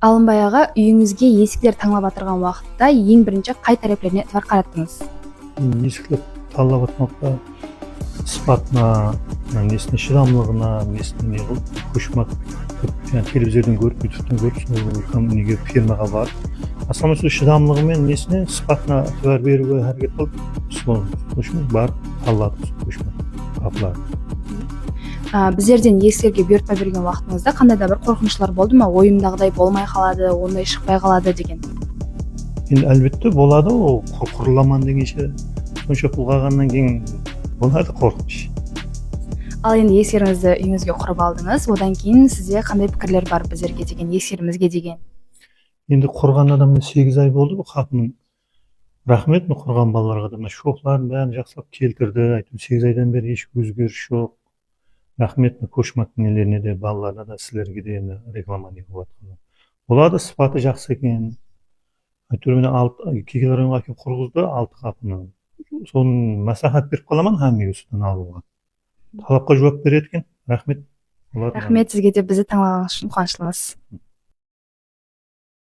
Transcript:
Алынбай аға, үйіңізге есіктер таңлап атырған уақытта ең бірінші қай тарапларына э'тибар қараттыңыз? Есіклеп талап атмақта сыпатына, несіне шыдамлығына, несіне не қылып көшмақ. Телевизордан көріп, ютубтан көріп, сол неге фирмаға барып, асылы сол шыдамлығымен несіне сыпатына э'тибар беруге әрекет қылып, сол көшмек барып талладық, сол көшмек қапылар. Біздерден есіктерге бұйыртпа берген уақытыңызда қандай да бір қорқыныштар болды ма? Ойымдағыдай болмай қалады, ондай шықпай қалады деген. Енді әлбетте болады, ол құрыламан дегенше сонша пұлғағаннан кейін болады қорқыныш. Ал енді есіктеріңізді үйіңізге құрып алдыңыз, одан кейін сізде қандай пікірлер бар біздерге деген, есіктерімізге деген? Енді құрған адамда 8 ай болды бұл қатыным. Рахмет, құрған балаларға да шоқларын бәрін жақсылап келтірді. Айтым 8 айдан бері еш өзгеріс жоқ. Рахмет, көшмек нелеріне де, балаларына да, сіздерге де енді реклама не қылып жатқан. Олар да сыпаты жақсы екен. Әйтеуір міне кегел районға әкеліп құрғызды 6 қапыны. Соның мәслихат беріп қаламын һәммеге осыдан алуға. Талапқа жауап береді екен. Рахмет. Рахмет сізге де бізді тыңдағаныңыз үшін қуаныштымыз.